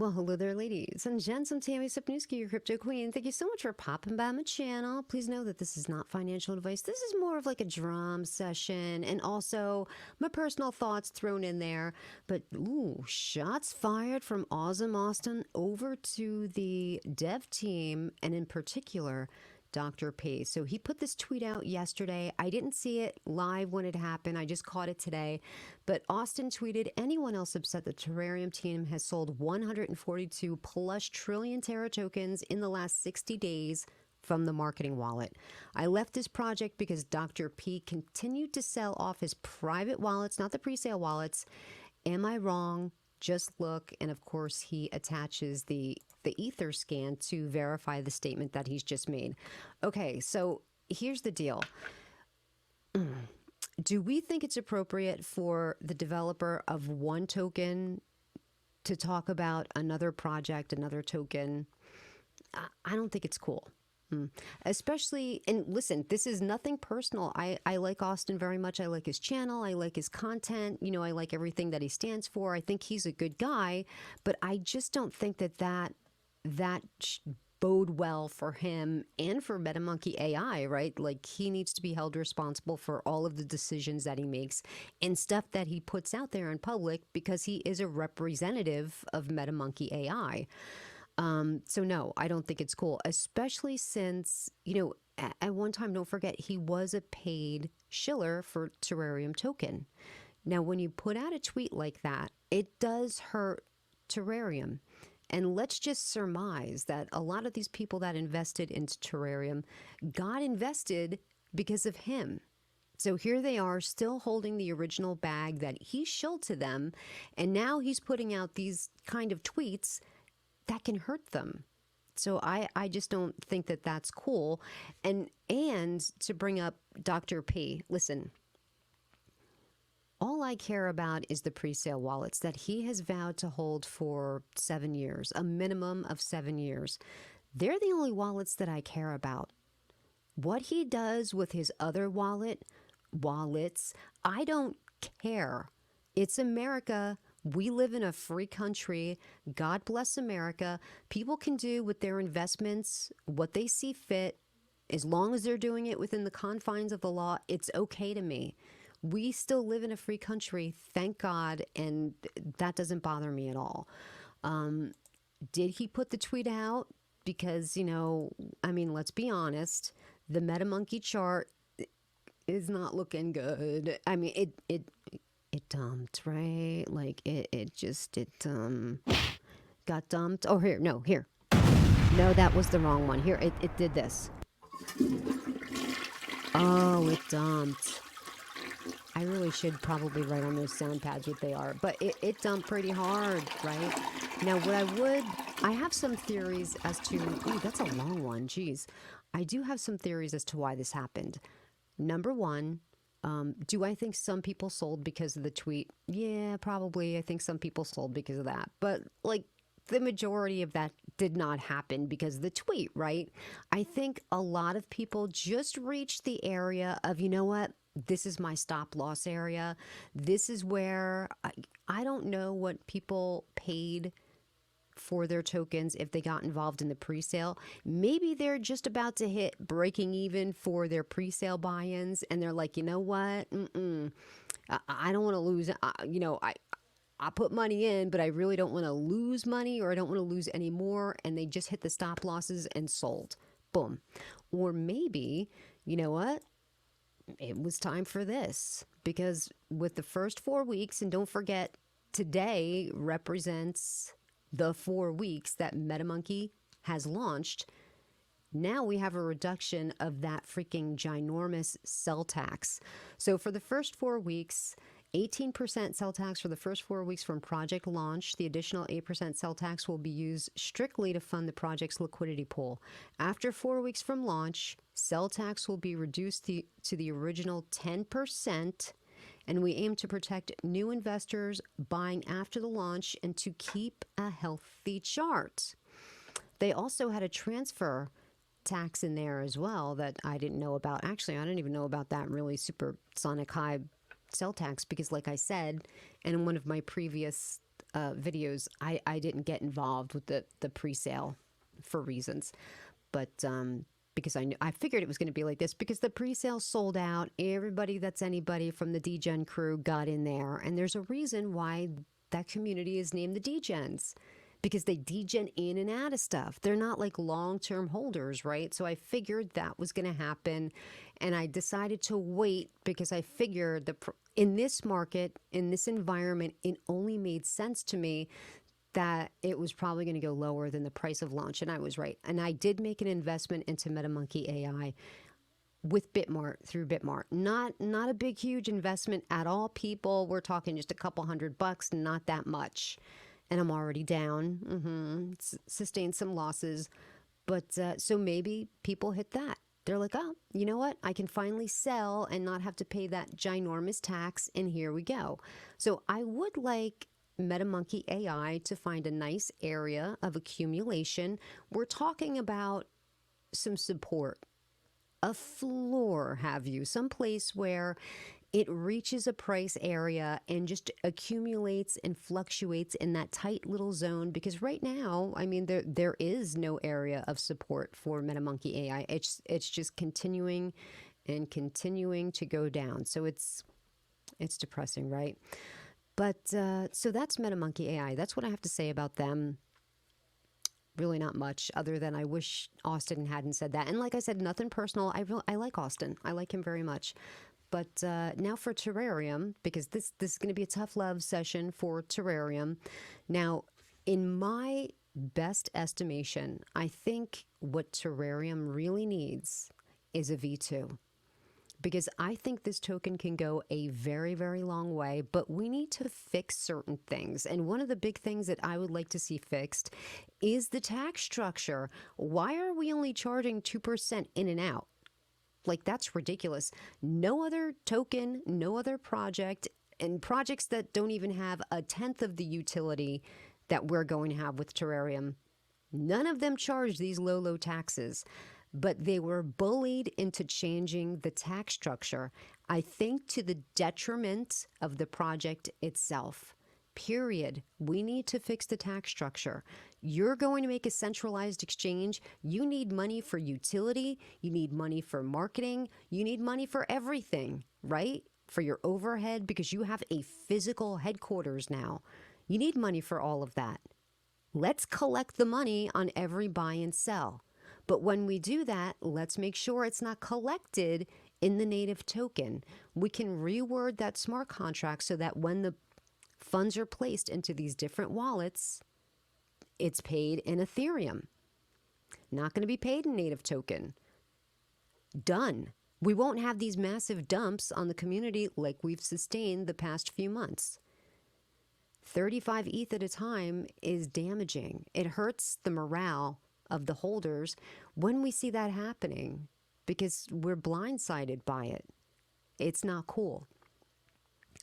Well, hello there, ladies and gents. I'm Tammy Sipnewski, your crypto queen. Thank you so much for popping by my channel. Please know that this is not financial advice. This is more of like a drum session and also my personal thoughts thrown in there. But, ooh, shots fired from Auzsome Austin over to the dev team, and in particular, Dr. P. So he put this tweet out yesterday. I didn't see it live when it happened. I just caught it today. But Austin tweeted, anyone else upset the Terrarium team has sold 142 plus trillion TERA tokens in the last 60 days from the marketing wallet. I left this project because Dr. P continued to sell off his private wallets, not the pre-sale wallets. Am I wrong? Just look. And of course, he attaches the ether scan to verify the statement that he's just made. Okay, so here's the deal. Do we think it's appropriate for the developer of one token to talk about another project, another token? I don't think it's cool. Especially, and listen, this is nothing personal. I like Austin very much. I like his channel. I like his content. You know, I like everything that he stands for. I think he's a good guy, but I just don't think that bode well for him and for Metamonkey AI, right? Like, he needs to be held responsible for all of the decisions that he makes and stuff that he puts out there in public, because he is a representative of Metamonkey AI. So no, I don't think it's cool, especially since, you know, at one time, don't forget, he was a paid shiller for Terrarium token. Now, when you put out a tweet like that, it does hurt Terrarium. And let's just surmise that a lot of these people that invested into Terrarium got invested because of him. So here they are, still holding the original bag that he shilled to them. And now he's putting out these kind of tweets that can hurt them. So I just don't think that that's cool. And to bring up Dr. P, listen, all I care about is the pre-sale wallets that he has vowed to hold for 7 years, a minimum of 7 years. They're the only wallets that I care about. What he does with his other wallets, I don't care. It's America. We live in a free country. God bless America. People can do with their investments what they see fit. As long as they're doing it within the confines of the law, it's okay to me. We still live in a free country, thank God, and that doesn't bother me at all. Did he put the tweet out? Because, you know, I mean, let's be honest, the Metamonkey chart is not looking good. I mean, it dumped, right? Like it got dumped. Oh, here, no, here. No, that was the wrong one. Here, it did this. Oh, it dumped. I really should probably write on those sound pads what they are, but it dumped pretty hard, right? Now, I have some theories as to, ooh, that's a long one, geez. I do have some theories as to why this happened. Number one, do I think some people sold because of the tweet? Yeah, probably. I think some people sold because of that. But like, the majority of that did not happen because of the tweet, right? I think a lot of people just reached the area of, you know what? This is my stop loss area. This is where I don't know what people paid for their tokens if they got involved in the pre-sale. Maybe they're just about to hit breaking even for their pre-sale buy-ins, and they're like, you know what? I don't want to lose. You know, I put money in, but I really don't want to lose money, or I don't want to lose any more. And they just hit the stop losses and sold. Boom. Or maybe, you know what? It was time for this, because with the first 4 weeks, and don't forget, today represents the 4 weeks that Metamonkey has launched. Now we have a reduction of that freaking ginormous sell tax. So for the first 4 weeks, 18% sell tax for the first 4 weeks from project launch. The additional 8% sell tax will be used strictly to fund the project's liquidity pool. After 4 weeks from launch, sell tax will be reduced to the original 10%, and we aim to protect new investors buying after the launch and to keep a healthy chart. They also had a transfer tax in there as well that I didn't know about. Actually, I didn't even know about that really supersonic high sell tax, because like I said in one of my previous videos, I didn't get involved with the pre-sale for reasons. But because I figured it was going to be like this because the pre-sale sold out. Everybody that's anybody from the DGen crew got in there. And there's a reason why that community is named the DGens. Because they degen in and out of stuff. They're not like long-term holders, right? So I figured that was going to happen. And I decided to wait because I figured in this market, in this environment, it only made sense to me that it was probably going to go lower than the price of launch. And I was right. And I did make an investment into Metamonkey AI with Bitmart, through Bitmart. Not a big, huge investment at all, people. We're talking just a couple $100, not that much. And I'm already down, sustained some losses. But so maybe people hit that. They're like, oh, you know what? I can finally sell and not have to pay that ginormous tax. And here we go. So I would like Metamonkey AI to find a nice area of accumulation. We're talking about some support, a floor, have you, some place where it reaches a price area and just accumulates and fluctuates in that tight little zone. Because right now, I mean, there is no area of support for Metamonkey AI. It's just continuing and continuing to go down. So it's depressing, right? But so that's Metamonkey AI. That's what I have to say about them. Really not much other than I wish Austin hadn't said that. And like I said, nothing personal. I like Austin. I like him very much. But now for Terrarium, because this is going to be a tough love session for Terrarium. Now, in my best estimation, I think what Terrarium really needs is a V2. Because I think this token can go a very, very long way, but we need to fix certain things. And one of the big things that I would like to see fixed is the tax structure. Why are we only charging 2% in and out? Like, that's ridiculous. No other token, no other project, and projects that don't even have a tenth of the utility that we're going to have with Terrarium, none of them charge these low taxes. But they were bullied into changing the tax structure, I think to the detriment of the project itself. Period. We need to fix the tax structure. You're going to make a centralized exchange. You need money for utility. You need money for marketing. You need money for everything, right? For your overhead, because you have a physical headquarters now. You need money for all of that. Let's collect the money on every buy and sell. But when we do that, let's make sure it's not collected in the native token. We can reword that smart contract so that when the funds are placed into these different wallets, it's paid in Ethereum. Not going to be paid in native token. Done. We won't have these massive dumps on the community like we've sustained the past few months. 35 ETH at a time is damaging. It hurts the morale of the holders when we see that happening because we're blindsided by it. It's not cool.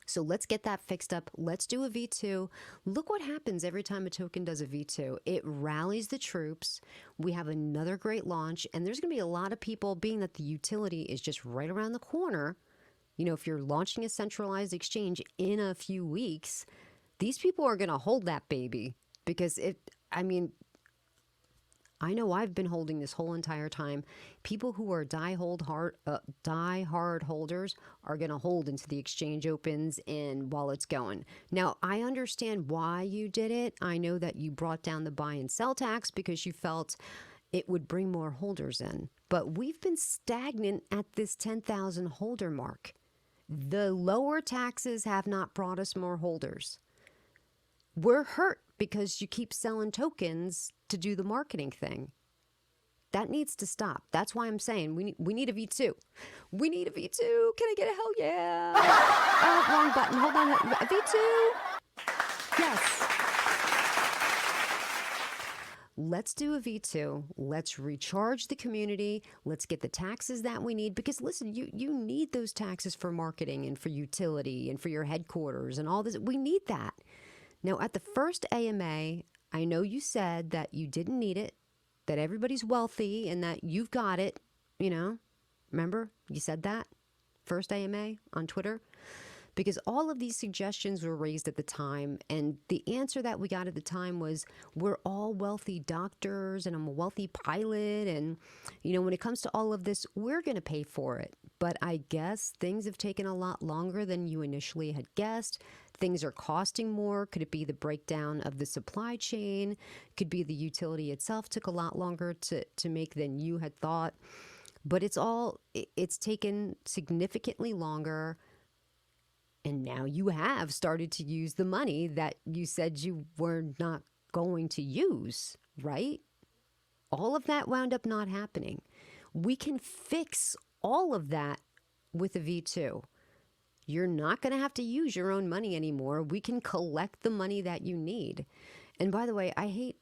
So let's get that fixed up. Let's do a V2. Look what happens every time a token does a V2. It rallies the troops. We have another great launch, and there's going to be a lot of people, being that the utility is just right around the corner. You know, if you're launching a centralized exchange in a few weeks, these people are going to hold that baby because I know I've been holding this whole entire time. People who are die-hard holders are going to hold until the exchange opens and while it's going. Now, I understand why you did it. I know that you brought down the buy and sell tax because you felt it would bring more holders in. But we've been stagnant at this 10,000 holder mark. The lower taxes have not brought us more holders. We're hurt because you keep selling tokens to do the marketing thing. That needs to stop. That's why I'm saying we need a V2. We need a V2. Can I get a hell yeah? Oh, wrong button. Hold on. A V2? Yes. Let's do a V2. Let's recharge the community. Let's get the taxes that we need. Because listen, you need those taxes for marketing and for utility and for your headquarters and all this. We need that. Now, at the first AMA, I know you said that you didn't need it, that everybody's wealthy and that you've got it, you know. Remember? You said that? First AMA on Twitter? because all of these suggestions were raised at the time. And the answer that we got at the time was, we're all wealthy doctors and I'm a wealthy pilot. And, you know, when it comes to all of this, we're going to pay for it. But I guess things have taken a lot longer than you initially had guessed. Things are costing more. Could it be the breakdown of the supply chain? Could be the utility itself took a lot longer to make than you had thought. But it's taken significantly longer. And now you have started to use the money that you said you were not going to use, right? All of that wound up not happening. We can fix all of that with a V2. You're not going to have to use your own money anymore. We can collect the money that you need. And by the way, I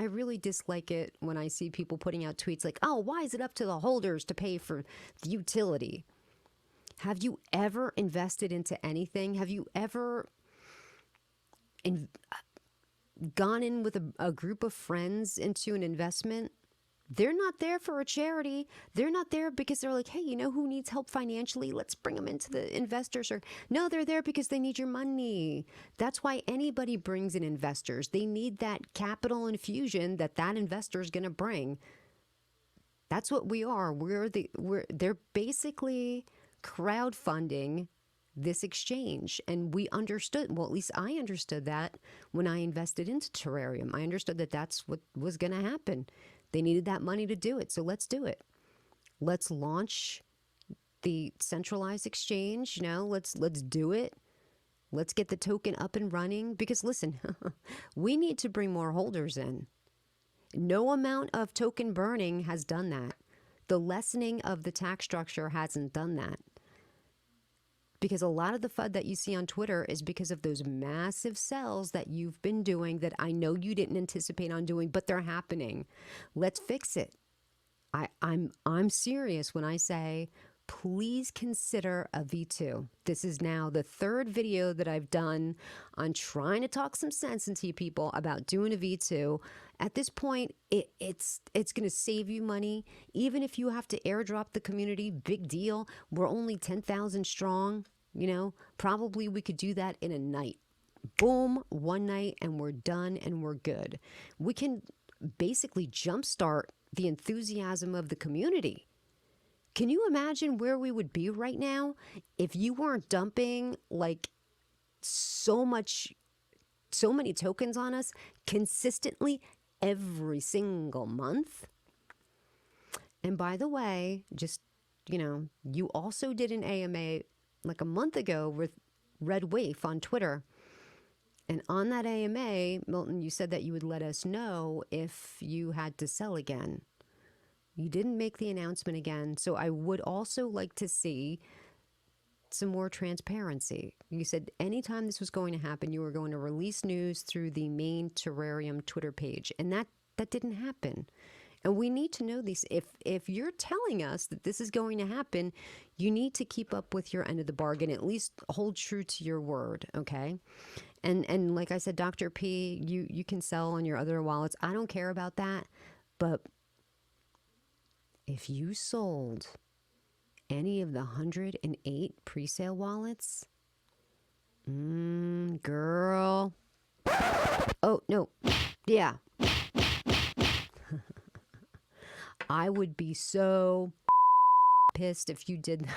really dislike it when I see people putting out tweets like, oh, why is it up to the holders to pay for the utility? Have you ever invested into anything? Have you ever gone in with a group of friends into an investment? They're not there for a charity. They're not there because they're like, hey, you know who needs help financially? Let's bring them into the investors. Or no, they're there because they need your money. That's why anybody brings in investors. They need that capital infusion that investor is going to bring. That's what we are. They're basically crowdfunding this exchange. And we understood, well, at least I understood that when I invested into Terrarium. I understood that that's what was going to happen. They needed that money to do it. So let's do it. Let's launch the centralized exchange. You know, let's do it. Let's get the token up and running. Because listen, we need to bring more holders in. No amount of token burning has done that. The lessening of the tax structure hasn't done that. Because a lot of the FUD that you see on Twitter is because of those massive sells that you've been doing that I know you didn't anticipate on doing, but they're happening. Let's fix it. I'm serious when I say, please consider a V2. This is now the third video that I've done on trying to talk some sense into people about doing a V2. At this point, it's going to save you money. Even if you have to airdrop the community, big deal. We're only 10,000 strong. You know, probably we could do that in a night. Boom, one night and we're done and we're good. We can basically jumpstart the enthusiasm of the community. Can you imagine where we would be right now if you weren't dumping like so many tokens on us consistently every single month? And by the way, just, you know, you also did an AMA like a month ago with Red Waif on Twitter. And on that AMA, Milton, you said that you would let us know if you had to sell again. You didn't make the announcement again. So I would also like to see some more transparency. You said anytime this was going to happen, you were going to release news through the main Terrarium Twitter page. And that didn't happen. And we need to know these. If you're telling us that this is going to happen, you need to keep up with your end of the bargain. At least hold true to your word, okay? And like I said, Dr. P, you can sell on your other wallets. I don't care about that. But if you sold any of the 108 pre-sale wallets, girl. Oh, no. Yeah. I would be so pissed if you did.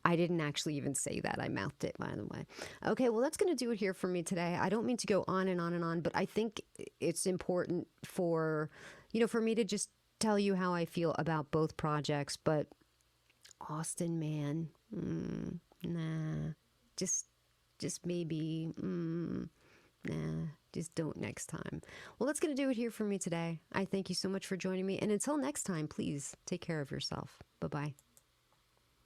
I didn't actually even say that. I mouthed it, by the way. Okay, well, that's going to do it here for me today. I don't mean to go on and on and on, but I think it's important for, you know, for me to just tell you how I feel about both projects. But Austin, man, nah, just maybe, nah, just don't next time. Well, that's going to do it here for me today. I thank you so much for joining me. And until next time, please take care of yourself. Bye-bye.